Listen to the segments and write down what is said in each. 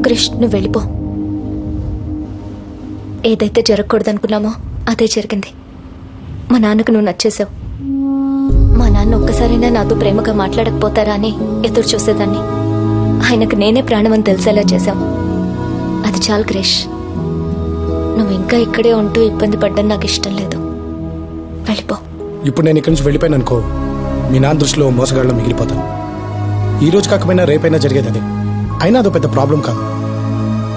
క్రిష్, నువ్వు వెళ్ళిపో. ఏదైతే జరగకూడదనుకున్నామో అదే జరిగింది. మా నాన్నకు నువ్వు నచ్చేసావు. మా నాన్న ఒక్కసారైనా నాతో ప్రేమగా మాట్లాడకపోతారా అని ఎదురు చూసేదాన్ని. ఆయనకు నేనే ప్రాణం అని తెలిసేలా చేశావు. అది చాలు క్రిష్. నువ్వు ఇంకా ఇక్కడే ఉంటూ ఇబ్బంది పడ్డం నాకు ఇష్టం లేదు. వెళ్ళిపో. ఇప్పుడు నేను ఇక్కడి నుంచి వెళ్ళిపోయాను అనుకో, మీ నాన్న దృష్టిలో మోసగాళ్ళలో మిగిలిపోతాను. ఈ రోజు కాకపోయినా రేపైనా జరిగేది అదే. అయినా అదో పెద్ద ప్రాబ్లం కాదు.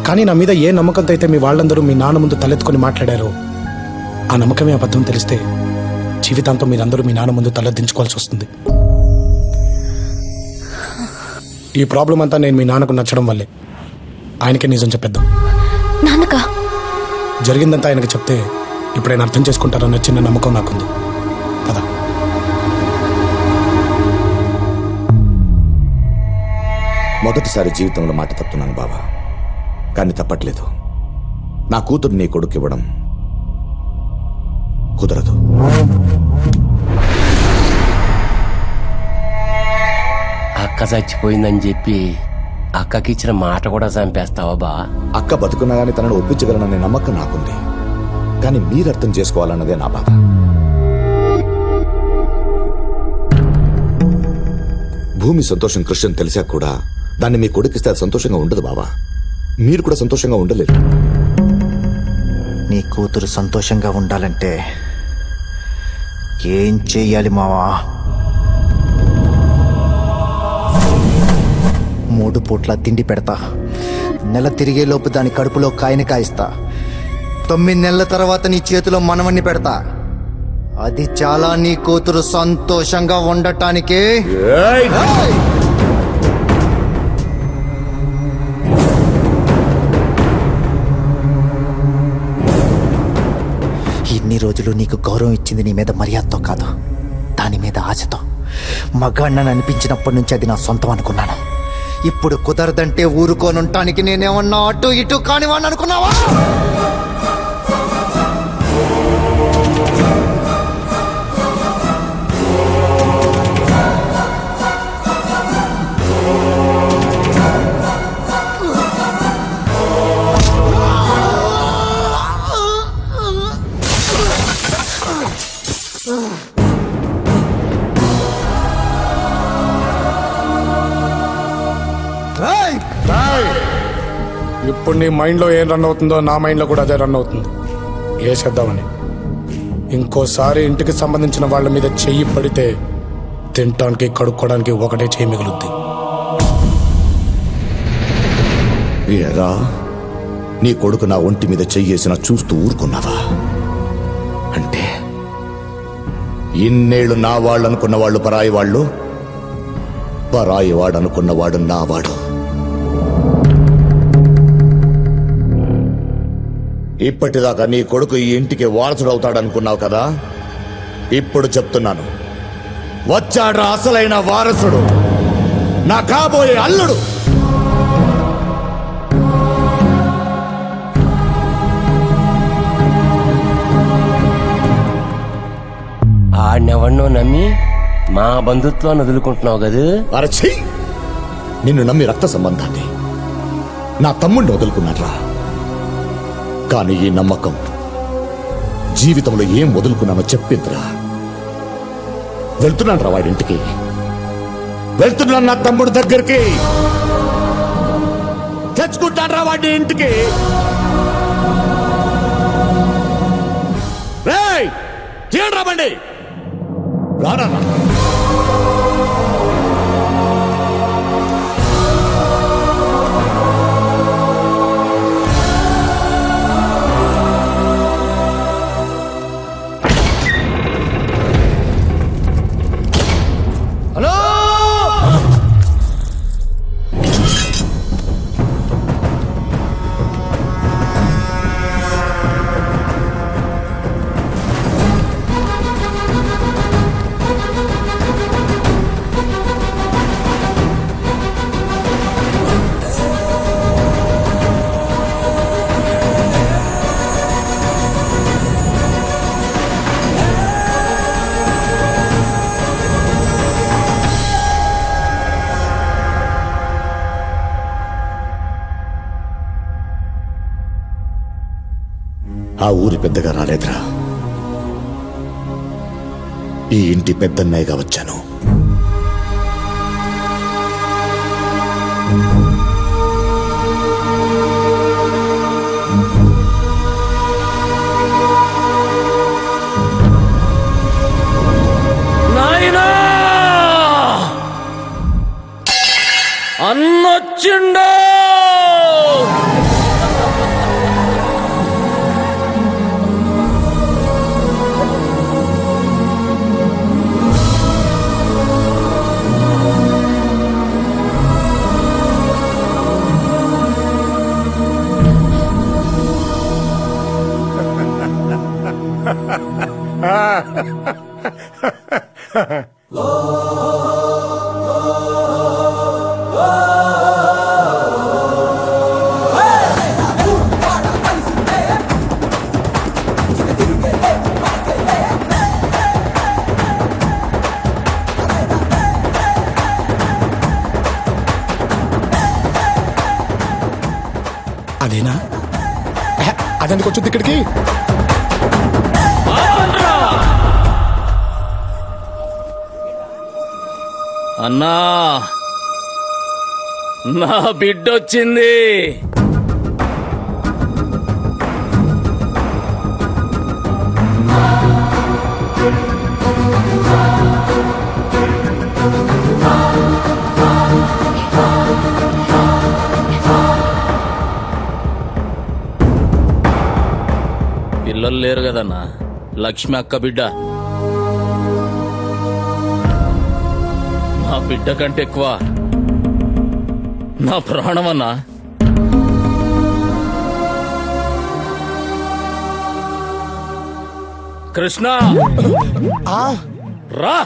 కానీ నా మీద ఏ నమ్మకంతో అయితే మీ వాళ్ళందరూ మీ నాన్న ముందు తలెత్తుకొని మాట్లాడారో, ఆ నమ్మకమే అబద్ధం తెలిస్తే జీవితాంతం మీరందరూ మీ నాన్న ముందు తలెత్తించుకోవాల్సి వస్తుంది. ఈ ప్రాబ్లం అంతా నేను మీ నాన్నకు నచ్చడం వల్లే. ఆయనకే నిజం చెప్పేద్దాం. నాన్నకా? జరిగిందంతా ఆయనకు చెప్తే ఇప్పుడు ఆయన అర్థం చేసుకుంటారన్న చిన్న నమ్మకం నాకుంది. కదా, మొదటిసారి జీవితంలో మాట తప్పుతున్నాను బావా, కానీ తప్పట్లేదు. నా కూతురు నీ కొడుకు ఇవ్వడం కుదరదు. అక్క చచ్చిపోయిందని చెప్పి అక్కకి ఇచ్చిన మాట కూడా చంపేస్తావా బా? అక్క బతుకున్నా గానీ తనను ఒప్పించగలననే నమ్మకం నాకుంది. కానీ మీరు అర్థం చేసుకోవాలన్నదే నా బాధ. భూమి సంతోషం కృష్ణ తెలిసా కూడా దాన్ని మీ కొడుకిస్తే అది సంతోషంగా ఉండదు బావా. మీరు కూడా సంతోషంగా ఉండలేరు. నీ కూతురు సంతోషంగా ఉండాలంటే ఏం చెయ్యాలి మావా? 3 పూట్ల తిండి పెడతా. నెల తిరిగేలోపు దాని కడుపులో కాయని కాయిస్తా. 9 నెలల తర్వాత నీ చేతిలో మనవన్ని పెడతా. అది చాలా నీ కూతురు సంతోషంగా ఉండటానికి. ఇన్ని రోజులు నీకు గౌరవం ఇచ్చింది నీ మీద మర్యాదతో కాదు, దాని మీద ఆశతో. మగాణ్ణని అనిపించినప్పటి నుంచి అది నా సొంతం అనుకున్నాను. ఇప్పుడు కుదరదంటే ఊరుకోనుంటానికి నేనేమన్నా అటు ఇటు కానివాణ్ణి అనుకున్నావా? ఇప్పుడు నీ మైండ్లో ఏం రన్ అవుతుందో నా మైండ్లో కూడా అదే రన్ అవుతుంది. ఏ చేద్దామని. ఇంకోసారి ఇంటికి సంబంధించిన వాళ్ళ మీద చెయ్యి పడితే తినటానికి కడుక్కోవడానికి ఒకటే చెయ్యి మిగులుద్ది. ఏరా, నీ కొడుకు నా ఒంటి మీద చెయ్యేసిన చూస్తూ ఊరుకున్నావా? అంటే ఇన్నేళ్లు నా వాళ్ళు అనుకున్న వాళ్ళు పరాయి వాళ్ళు, పరాయి వాడు అనుకున్నవాడు నా వాడు. ఇప్పటిదాకా నీ కొడుకు ఈ ఇంటికి వారసుడవుతాడనుకున్నావు కదా? ఇప్పుడు చెప్తున్నాను, వచ్చాడ్రా అసలైన వారసుడు, నా కాబోయే అల్లుడు. ఆడినెవన్నో నమ్మి మా బంధుత్వాన్ని వదులుకుంటున్నావు కదా? అరచి, నిన్ను నమ్మి రక్త సంబంధాన్ని, నా తమ్ముడిని వదులుకున్నాడ్రా. కానీ ఈ నమ్మకం జీవితంలో ఏం వదులుకున్నానో చెప్పిందిరా. వెళ్తున్నాను రా వాడింటికి, వెళ్తున్నాను నా తమ్ముడి దగ్గరికి, తెచ్చుకుంటాను రా వాడి ఇంటికి. రేయ్, తీయండి రా బండి, రానా. ఆ ఊరి పెద్దగా రాలేదురా. ఈ ఇంటి పెద్దన్నయ్యగా వచ్చాను. నాయనా అన్నొచ్చిండో. అదేనా? అదెందుకు వచ్చింది ఇక్కడికి? అన్నా నా బిడ్డొచ్చింది. పిల్లలు లేరు కదన్నా, లక్ష్మి అక్క బిడ్డ. నా బిడ్డ కంటే ఎక్కువ నా ప్రాణమన్నా. కృష్ణ రా.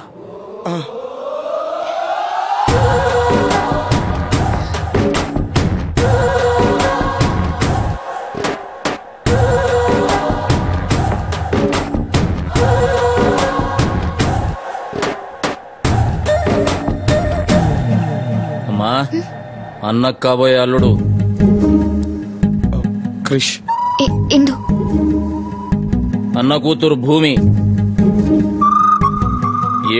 అమ్మా, అన్నకు కాబోయే అల్లుడు క్రిష్. ఇందు అన్న కూతురు భూమి.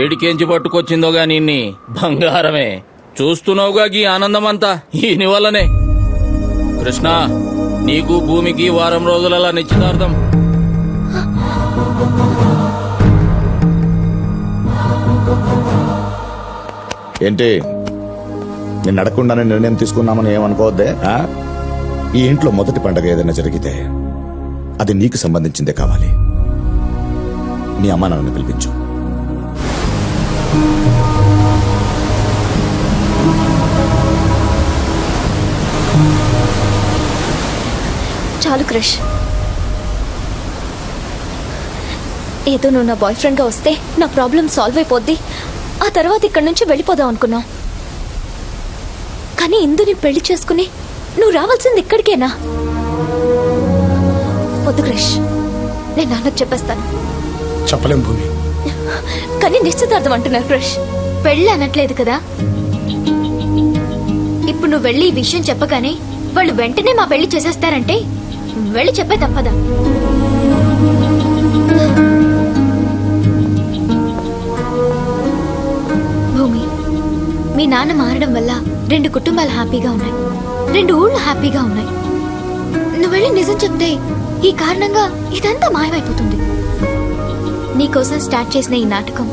ఏడికెంచి పట్టుకొచ్చిందో గాని ఇన్ని బంగారమే. చూస్తున్నావుగా ఈ ఆనందమంతా ఈయన వల్లనే. కృష్ణ, నీకు భూమికి వారం రోజులలా నిశ్చితార్థం. ఏంటి నేను అడగకుండానే నిర్ణయం తీసుకున్నామని ఏమనుకోవద్దే. ఈ ఇంట్లో మొదటి పండగ ఏదైనా జరిగితే అది నీకు సంబంధించిందే కావాలి. నీ అమ్మా నాన్నని పిలిపించు. చాలు క్రిష్. ఏదో నువ్వు నా బాయ్ ఫ్రెండ్గా వస్తే నా ప్రాబ్లం సాల్వ్ అయిపోద్ది, ఆ తర్వాత ఇక్కడి నుంచి వెళ్ళిపోదాం అనుకున్నాం. కానీ ఇందుని పెళ్లి చేసుకుని నువ్వు రావాల్సింది ఇక్కడికేనా? వద్దు క్రిష్, నేను నాన్నకు చెప్పేస్తాను. చెప్పలేం భూమి. కానీ నిశ్చితార్థం అంటున్నారు క్రిష్. పెళ్ళి అనట్లేదు కదా. ఇప్పుడు నువ్వు వెళ్ళి ఈ విషయం చెప్పగానే వాళ్ళు వెంటనే మా పెళ్లి చేసేస్తారంటే వెళ్ళి చెప్పే తప్పదా? భూమి, మీ నాన్న మారడం వల్ల 2 కుటుంబాలు హ్యాపీగా ఉన్నాయి, 2 ఊళ్ళు హ్యాపీగా ఉన్నాయి. నువ్వు వెళ్ళి నిజం చెప్తే ఈ కారణంగా ఇదంతా మాయమైపోతుంది. నీకోసం స్టార్ట్ చేసిన ఈ నాటకం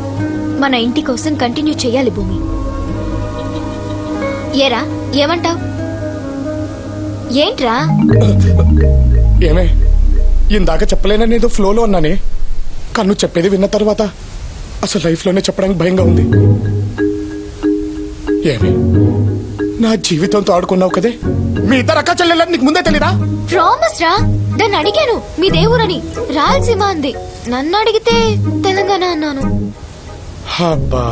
మన ఇంటి కోసం కంటిన్యూ చేయాలి భూమి. ఏరా, ఏమంటావ్? ఏంట్రా? ఏమే, ఇందాక చెప్పలేనని ఏదో ఫ్లోలో అన్నానే. కన్ను చెప్పేది విన్న తర్వాత అసలు లైఫ్లోనే చెప్పడానికి భయంగా ఉంది. ఏమే, నా జీవితంతో ఆడుకున్నావు కదే. మీ ఇద్దరు అక్క చెల్లెలని నీకు ముందే తెలీదా? ప్రామిస్ రా. దాన్ని అడిగాను మీ దేవురని, రాయలసీమ అంది. నన్ను అడిగితే తెలంగాణ అన్నాను. అబ్బా,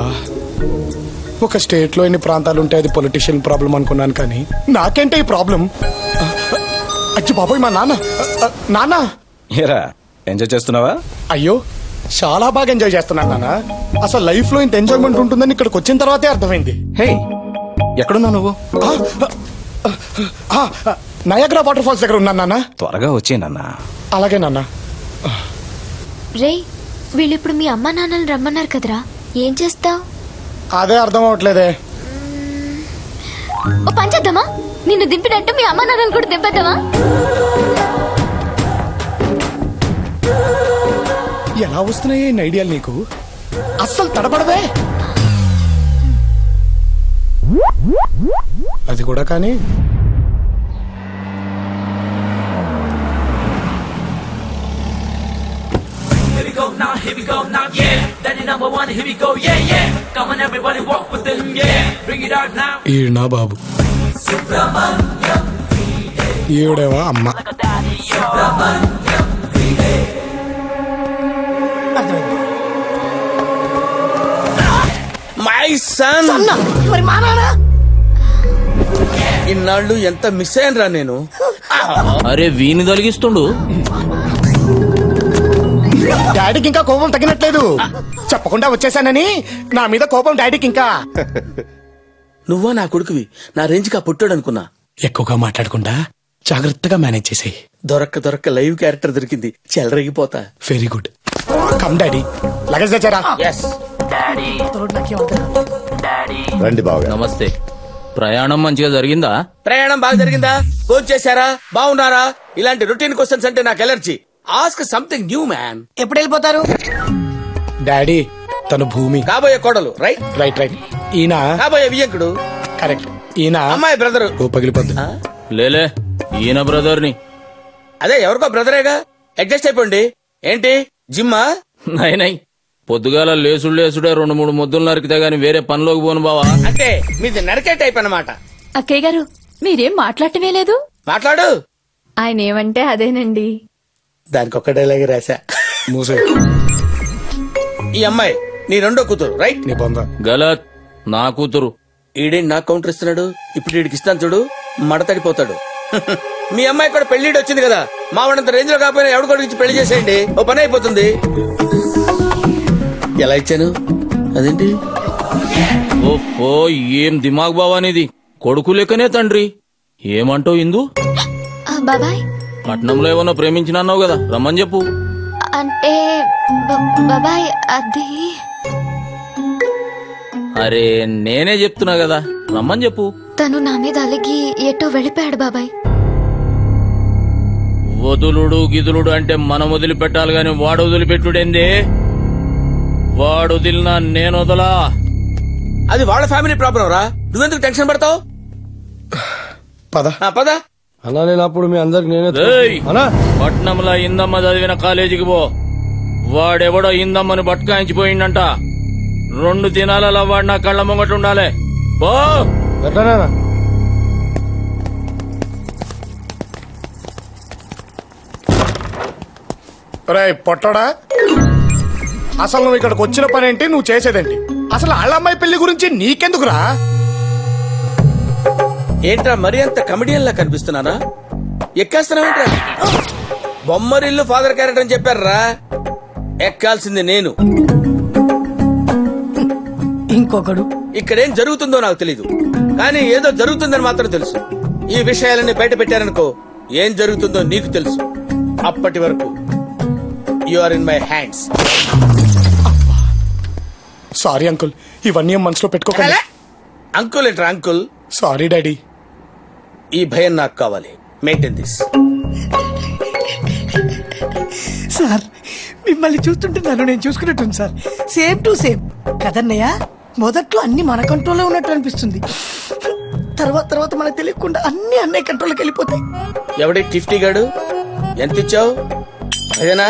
ఒక స్టేట్ లో ఎన్ని ప్రాంతాలు ఉంటే అది పొలిటీషియన్ ప్రాబ్లం అనుకున్నాను, కానీ నాకేంటే ఈ ప్రాబ్లం. అచ్చి బాబోయ్, మా నాన్న. ఏరా, ఎంజాయ్ చేస్తున్నావా? అయ్యో, చాలా బాగా ఎంజాయ్ చేస్తున్నాను నాన్న. అసలు లైఫ్ లో ఇంత ఎంజాయ్మెంట్ ఉంటుందని ఇక్కడికి వచ్చిన తర్వాతే అర్థమైంది. హే, ఎక్కడున్నావు నువ్వు? నయాగ్రా వాటర్ ఫాల్స్ దగ్గర ఉన్నాను నాన్న. త్వరగా వచ్చే నాన్న. అలాగే నాన్న. రే వీళ్ళిప్పుడు మీ అమ్మా నాన్నలు రమ్మన్నారు కదరా, ఏం చేస్తావు? అదే అర్థం అవట్లేదే. ఓ పని చేద్దామా, నిన్ను దింపినట్టు మీ అమ్మా నాన్నలు కూడా దింపేద్దామా? ఎలా వస్తున్నాయి ఈ ఐడియాలు నీకు? అస్సలు తడబడదే. అది కూడా కానీ ఈయన బాబు, ఈవిడేవా అమ్మ. My son. మరి మా నాన్న ఇన్నాళ్ళు ఎంత మిస్ అయ్యాను నేను. అరే వీని తొలగిస్తుండు. డాడీకి ఇంకా కోపం తగ్గినట్లేదు. చెప్పకుండా వచ్చేసానని నా మీద కోపం డాడీకి ఇంకా. నువ్వా నా కొడుకువి, నా రేంజ్ కా పుట్టాడు అనుకున్నా. ఎక్కువగా మాట్లాడకుండా జాగ్రత్తగా మేనేజ్ చేసేయి. దొరక్క లైవ్ క్యారెక్టర్ దొరికింది, చెలరేగిపోతా. Very good. Come daddy, luggage తెచ్చారా? రండి బాగా. నమస్తే. ప్రయాణం మంచిగా జరిగిందా? ప్రయాణం బాగా జరిగిందా? ఫోన్ చేశారా? బాగున్నారా? ఇలాంటి రొటీన్ క్వశ్చన్స్ అంటే నాకు allergy. Ask something new man. ఎప్పుడు వెళ్ళిపోతారు? డాడీ తను భూమి, కాబోయే కోడలు. Right right right. ఈయన కాబోయే వియంకుడు. కరెక్ట్. ఈయన అమ్మాయి బ్రదరు. ఓ పగిలిపోద్ది. లేలే, ఈయన బ్రదర్ని. అదే ఎవరికో బ్రదరేగా, అడ్జస్ట్ అయిపోండి. ఏంటి జిమ్మా? నై పొద్దుగాల లేసుడే 2-3 ముద్దులు నరికితే గాని వేరే పనిలోకి పోను బావా. అంటే మీది నరికే టైప్ అన్నమాట. అక్కయ్య గారు మీరేం మాట్లాడటమే లేదు. మాట్లాడు. ఆయన ఏమంటే అదేనండి. దానికి ఒక్క డైలాగ్ రాశా. మూసే. ఈ అమ్మాయి నీ రెండో కూతురు. రైట్. నీ బొంద. గలత్, నా కూతురు. ఈడేంటి నాకు కౌంటర్ ఇస్తున్నాడు? ఇప్పుడు వీడికి ఇస్తాను చూడు, మడతడిపోతాడు. మీ అమ్మాయి కూడా పెళ్లిడి వచ్చింది కదా, మా వాడంత రేంజ్ లో కాకపోయినా ఎవడు కొడుకు పెళ్లి చేసేయండి, ఓ పని అయిపోతుంది. ఎలా ఇచ్చాను? అదేంటి? ఓ ఏం దిమాగ్ బావా నీది. కొడుకు లెక్కనే తండ్రి. ఏమంటావు ఇందు? బాబాయ్ పట్నంలో ఏమన్నా ప్రేమించినన్నావు కదా, రమ్మని చెప్పు. అంటే బాబాయ్ అది అరే నేనే చెప్తున్నా కదా, రమ్మని చెప్పు. తను నా మీద అలిగి ఎటో వెళ్ళిపోయాడు బాబాయ్. వదులుడు గిదులుడు అంటే మనం వదిలిపెట్టాలి గాని వాడు వదిలిపెట్టుడేంది? వాడు వదిలినా నేను వదలా. అది వాళ్ళ ఫ్యామిలీ ప్రాబ్లం రా, నువ్వెందుకు టెన్షన్ పడతావు? పద పద. అన్నా నేను అప్పుడు మీ అందరికి నేనే ఏయ్, పట్నంలో ఇందమ్మ చదివిన కాలేజీకి పో. వాడెవడో ఇందమ్మను బట్కాయించిపోయిందంట. 2 దినాలలో వాడు నా కళ్ళ ముంగట ఉండాలి. పో. ఎట్లానా? రే పొట్టోడా, అసలు నువ్వు ఇక్కడికి వచ్చిన పని ఏంటి, నువ్వు చేసేదేంటి? అసలు వాళ్ళ అమ్మాయి పెళ్లి గురించి నీకెందుకురా? ఏంట్రా మరీ అంత కమెడియన్ లా కనిపిస్తున్నానా? ఎక్కేస్తున్నావేంట్రా? బొమ్మరిల్లు ఫాదర్ క్యారెక్టర్ అని చెప్పారా? ఎక్కాల్సింది నేను. ఇంకొకడు. ఇక్కడేం జరుగుతుందో నాకు తెలీదు, కానీ ఏదో జరుగుతుందని మాత్రం తెలుసు. ఈ విషయాలన్నీ బయట పెట్టారనుకో, ఏం జరుగుతుందో నీకు తెలుసు. అప్పటి వరకు you are in my hands. Sorry uncle, ఇవన్నీ మనసులో పెట్టుకోకండి. అంకుల్ ఏంట్రా అంకుల్? Sorry daddy. ఈ భయం నాకు కావాలి. Maintain this. సార్ మిమ్మల్ని చూస్తుంటే నన్ను నేను చూసుకున్నట్టుంది సార్. సేమ్ టు సేమ్ కదన్నయ్య. మొదట్లో అన్ని మన కంట్రోల్లో ఉన్నట్టు అనిపిస్తుంది, తర్వాత మనకు తెలియకుండా అన్ని అన్నయ్య కంట్రోల్కి వెళ్ళిపోతాయి. ఎవడి టిఫ్టీ గాడు? ఎంత ఇచ్చావు? అదేనా?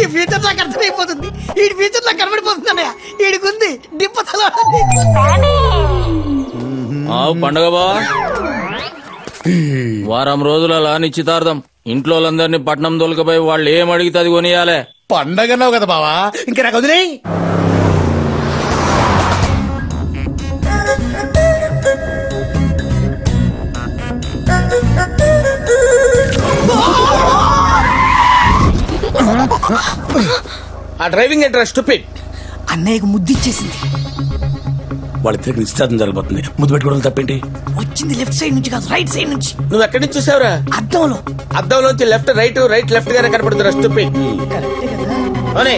ఈ ఫ్యూచర్ నాకు అర్థమైపోతుంది. ఈ ఫ్యూచర్ నాకు కనబడిపోతుంది అన్నయ్య. ఈడికుంది దిప్పతలో. పండగ బా, వారం రోజుల నిశ్చితార్థం. ఇంట్లో వాళ్ళందరినీ పట్నం దొలకపోయి వాళ్ళు ఏం అడిగితే అది కొనియాలే. పండగన్నావు కదా బావా, ఇంకా నాకు వదిలేయ్. ఆ డ్రైవింగ్ ఏంట్రా స్టూపిడ్? అన్నయ్యకు ముద్దిచ్చేసింది. వాళ్ళిద్దరికి నిశ్చితార్థం జరగబోతుంది. ముద్దు పెట్టుకోవడం తప్పేంటి? వచ్చింది లెఫ్ట్ సైడ్ నుంచి కాదు, రైట్ సైడ్ నుంచి. నువ్వు ఎక్కడి నుంచి చూసావురా? అద్దంలో. అద్దంలోంచి లెఫ్ట్ రైట్, రైట్ లెఫ్ట్ గానే కనపడుతుంది. స్టూపిడ్. కరెక్టే కదా. అవునే.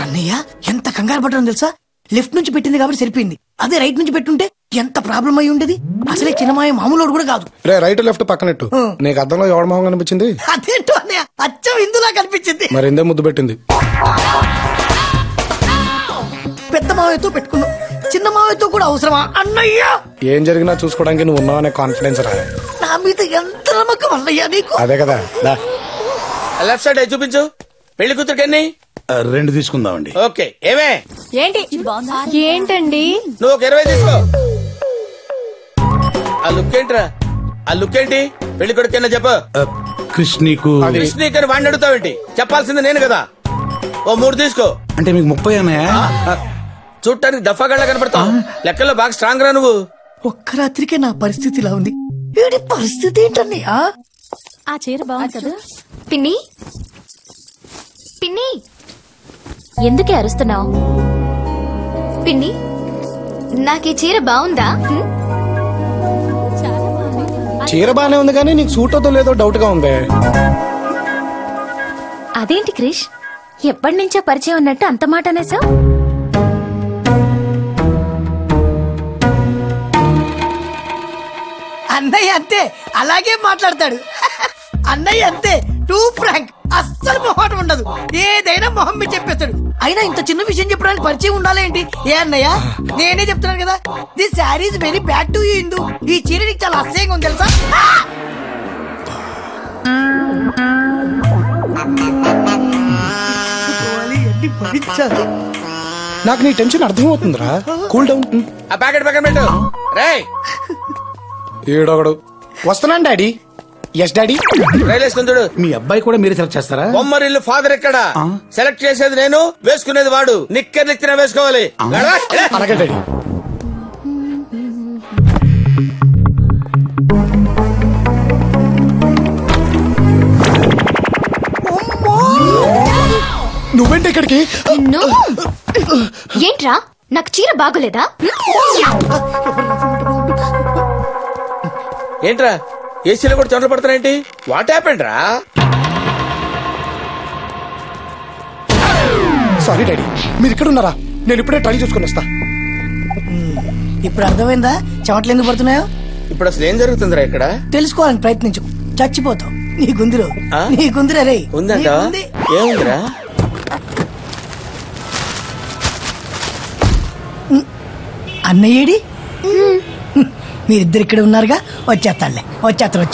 అన్నయ్య ఎంత కంగారు పడ్డాను తెలుసా? లెఫ్ట్ నుంచి పెట్టింది కాబట్టి సరిపోయింది. అదే రైట్ నుంచి పెట్టుంటే ఎంత ప్రాబ్లం అయి ఉండేది. అసలే చిన్నమాయ మామూలు కూడా కాదు. రైట్ లెఫ్ట్ పక్కనట్టు నీకు అద్దంలో ఎవడ మొహం కనిపించింది? అదేంటో అన్నయ్య, అచ్చం ఇందులా కనిపించింది. మరి ఎందే ముద్దు పెట్టింది? పెద్ద మావయ్యతో పెట్టుకున్నావు, చిన్న మావయ్యతో కూడా అవసరమా అన్నయ్య? ఏం జరిగినా చూసుకోవడానికి నువ్వు ఉన్నావనే కాన్ఫిడెన్స్ రా. నా మీద ఎంత నమ్మకం అన్నయ్య నీకు. అదే కదా. లెఫ్ట్ సైడ్ చూపించు. పెళ్లి కూతురికి ఎన్ని? 2 తీసుకుందామండి. ఓకే. ఏమే ఏంటి ఏంటండి? నువ్వు ఒక 20 తీసుకో. ఆ లుక్ ఏంట్రా? ఆ లుక్ ఏంటి? పెళ్లి కొడుకైనా చెప్పు. కృష్ణీకు కృష్ణీకని వాడిని అడుగుతావేంటి? చెప్పాల్సింది నేను కదా. ఓ 3 తీసుకో. అంటే మీకు 30 అన్నాయా? చూడటానికి దఫాగళ్ళ కనపడతావు. లెక్కల్లో బాగా స్ట్రాంగ్ రా నువ్వు. ఒక్క రాత్రికే నా పరిస్థితి ఇలా ఉంది. వీడి పరిస్థితి ఏంటన్నయ్య? ఆ చీర బాగుంది కదా. పిన్ని పిన్ని, ఎందుకే అరుస్తున్నావు? పిన్ని, నాకు ఈ చీర బాగుందా? చీర బానే ఉంది కానీ నీకు సూట్ అవుతో లేదో డౌట్ గా ఉంది. అదేంటి క్రిష్, ఎప్పటి నుంచో పరిచయం ఉన్నట్టు అంత మాట అనేసావు? అన్నయ్య అంతే, అలాగే మాట్లాడతాడు. అన్నయ్య అంతే, టూ ఫ్రాంక్, అస్సలు మొహం ఉండదు. ఏదైనా మొహం మీద చెప్పేస్తాడు. అయినా ఇంత చిన్న విషయం చెప్పడానికి పరిచయం ఉండాలి ఏంటి? ఏ అన్నయ్య, నేనే చెప్తున్నాను కదా, this sari is very bad to you Indu. ఈ చీర నీకు చాలా అసహ్యంగా ఉంది తెలుసా? నాకు నీ టెన్షన్ అర్థమవుతుందిరా. Cool down. ఆ ప్యాకెట్ పక్కన పెట్టు. రేయ్ ఈడొకడు. వస్తున్నాను డాడీ. Yes daddy. రైలేసుకుంటాడు. మీ అబ్బాయి కూడా మీరే సెలెక్ట్ చేస్తారా? బొమ్మరిల్లు ఫాదర్ ఎక్కడ? సెలెక్ట్ చేసేది నేను, వేసుకునేది వాడు. నిక్కర్లు ఇచ్చిన వేసుకోవాలి. అలాగే డాడీ. నువ్వేంటి ఇక్కడికి? ఏంట్రా, నాకు చీర బాగోలేదా? ఏంట్రా ఏసీలో కూడా చెమటలు పడుతున్నాయేంటి? వాట్ హ్యాపెండ్ రా? సారీ డాడీ, మీరు ఇక్కడ ఉన్నారా? నేను ఇప్పుడే ట్రై చూసుకొని వస్తా. ఇప్పుడు అర్థమైందా చెమటలు ఎందుకు పడుతున్నాయో? ఇప్పుడు అసలు ఏం జరుగుతుందిరా ఇక్కడ? తెలుసుకోవాలని ప్రయత్నించు, చచ్చిపోతావు. నీ గుందిరా రే. ఉందంట. ఏముందిరా? అన్నయ్యేడి? మీరిద్దరు ఇక్కడ ఉన్నారుగా, వచ్చేస్తాడులే. వచ్చేస్తారు.